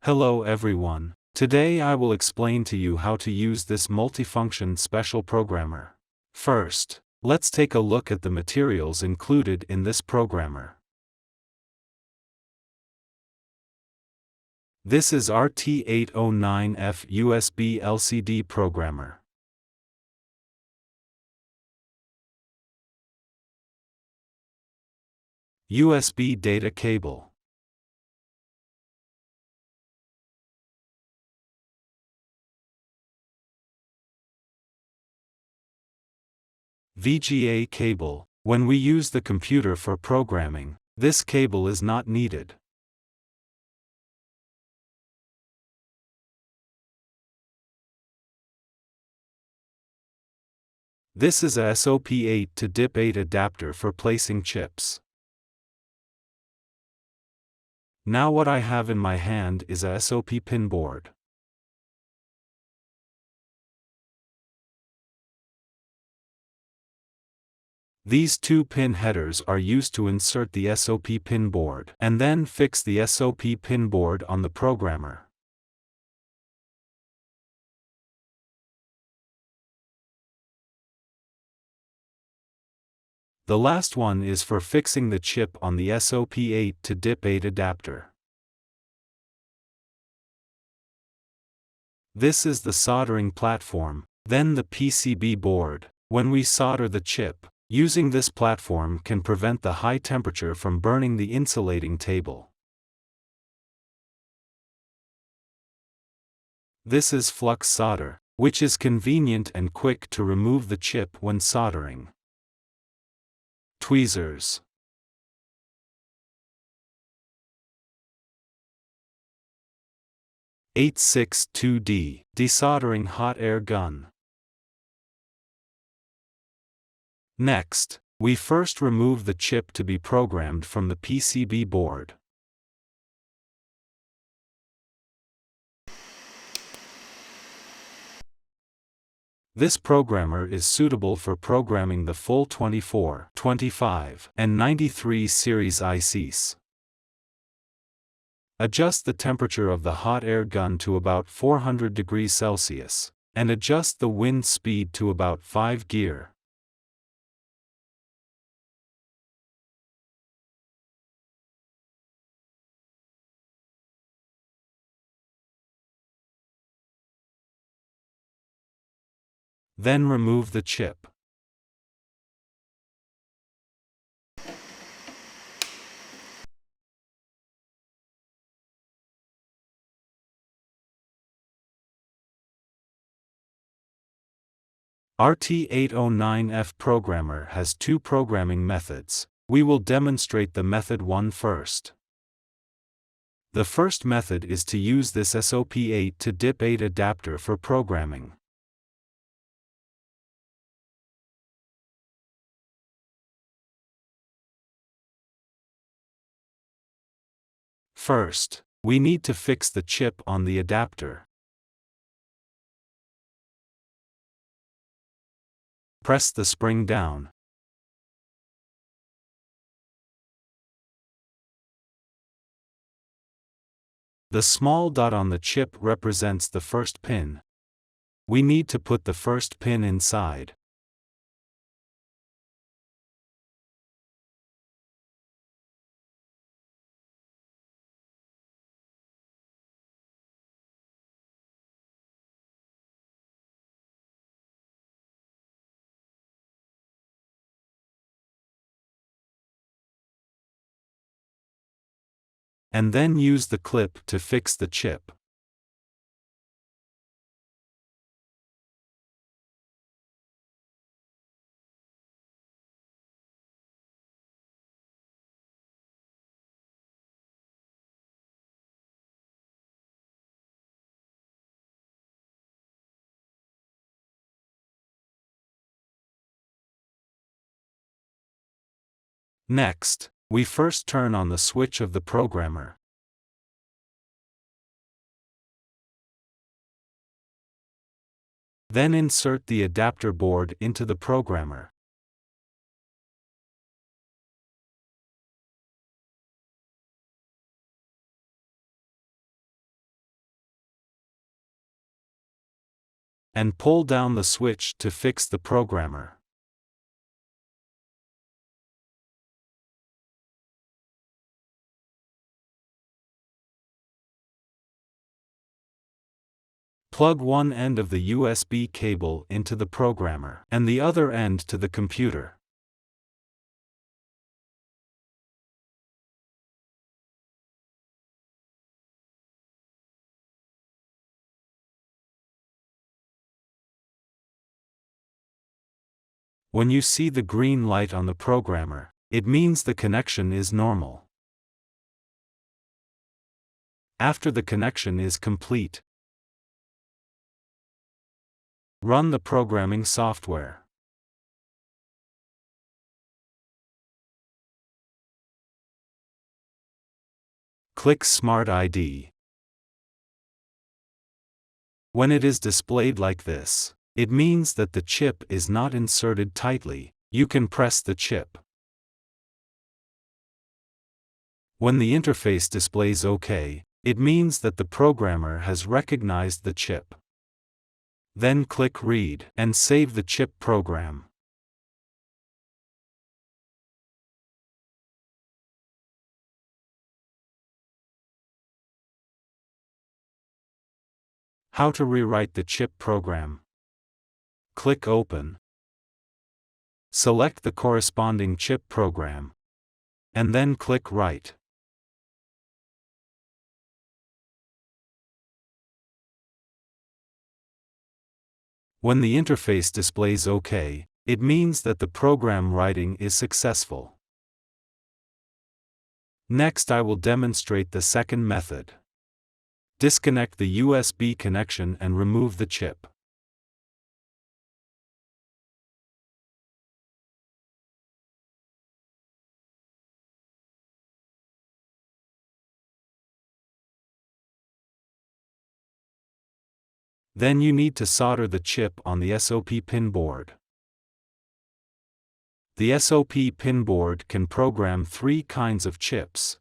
Hello everyone. Today I will explain to you how to use this multifunction special programmer. First, let's take a look at the materials included in this programmer. This is RT809F USB LCD programmer. USB data cable. VGA cable. When we use the computer for programming, this cable is not needed. This is a SOP8 to DIP8 adapter for placing chips. Now what I have in my hand is a SOP pin board. These two pin headers are used to insert the SOP pin board and then fix the SOP pin board on the programmer. The last one is for fixing the chip on the SOP8 to DIP8 adapter. This is the soldering platform, then the PCB board. When we solder the chip, using this platform can prevent the high temperature from burning the insulating table. This is flux solder, which is convenient and quick to remove the chip when soldering. Tweezers. RT809F desoldering hot air gun. Next, we first remove the chip to be programmed from the PCB board. This programmer is suitable for programming the full 24, 25, and 93 series ICs. Adjust the temperature of the hot air gun to about 400 degrees Celsius, and adjust the wind speed to about 5 gear. Then remove the chip. RT809F programmer has two programming methods. We will demonstrate the method 1 first. The first method is to use this SOP8 to DIP8 adapter for programming. First, we need to fix the chip on the adapter. Press the spring down. The small dot on the chip represents the first pin. We need to put the first pin inside. And then use the clip to fix the chip. Next, we first turn on the switch of the programmer. Then insert the adapter board into the programmer. and pull down the switch to fix the programmer. Plug one end of the USB cable into the programmer and the other end to the computer. When you see the green light on the programmer, it means the connection is normal. After the connection is complete, run the programming software. Click Smart ID. When it is displayed like this, it means that the chip is not inserted tightly. You can press the chip. When the interface displays OK, it means that the programmer has recognized the chip. Then click Read and save the chip program. How to rewrite the chip program? Click Open. Select the corresponding chip program, and then click Write. When the interface displays OK, it means that the program writing is successful. Next, I will demonstrate the second method. Disconnect the USB connection and remove the chip. Then you need to solder the chip on the SOP pin board. The SOP pin board can program 3 kinds of chips,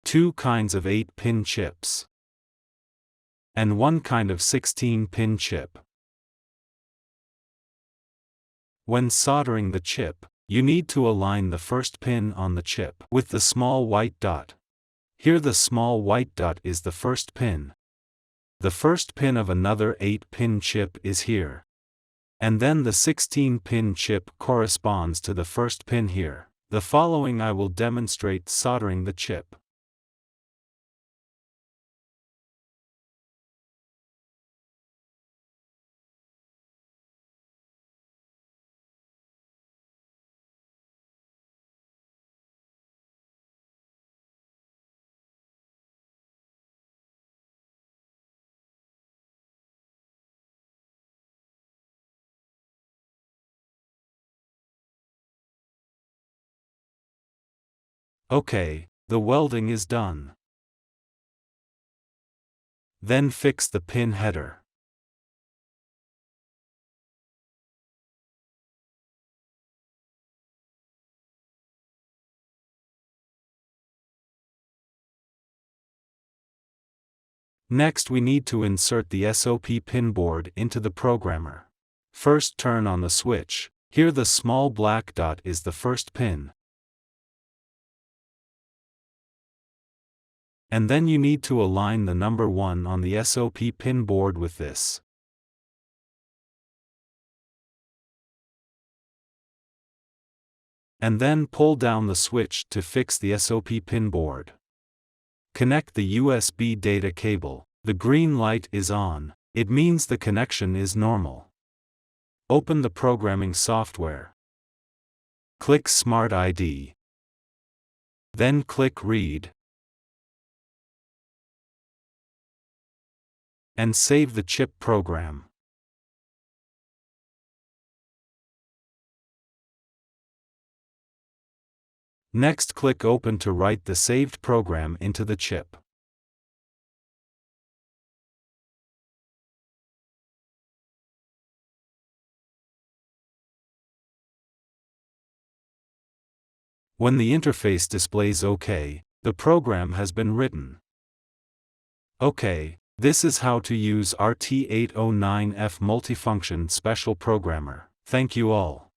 2 kinds of 8-pin chips, and 1 kind of 16-pin chip. When soldering the chip, you need to align the first pin on the chip with the small white dot. Here the small white dot is the first pin. The first pin of another 8-pin chip is here. And then the 16-pin chip corresponds to the first pin here. The following I will demonstrate soldering the chip. Okay, the welding is done. Then fix the pin header. Next, we need to insert the SOP pin board into the programmer. First, turn on the switch. Here the small black dot is the first pin. And then you need to align the number 1 on the SOP pin board with this. And then pull down the switch to fix the SOP pin board. Connect the USB data cable. The green light is on. It means the connection is normal. Open the programming software. Click Smart ID. Then click Read. And save the chip program. Next, click Open to write the saved program into the chip. When the interface displays OK, the program has been written. OK, This is how to use RT809F Multifunction Special Programmer. Thank you all.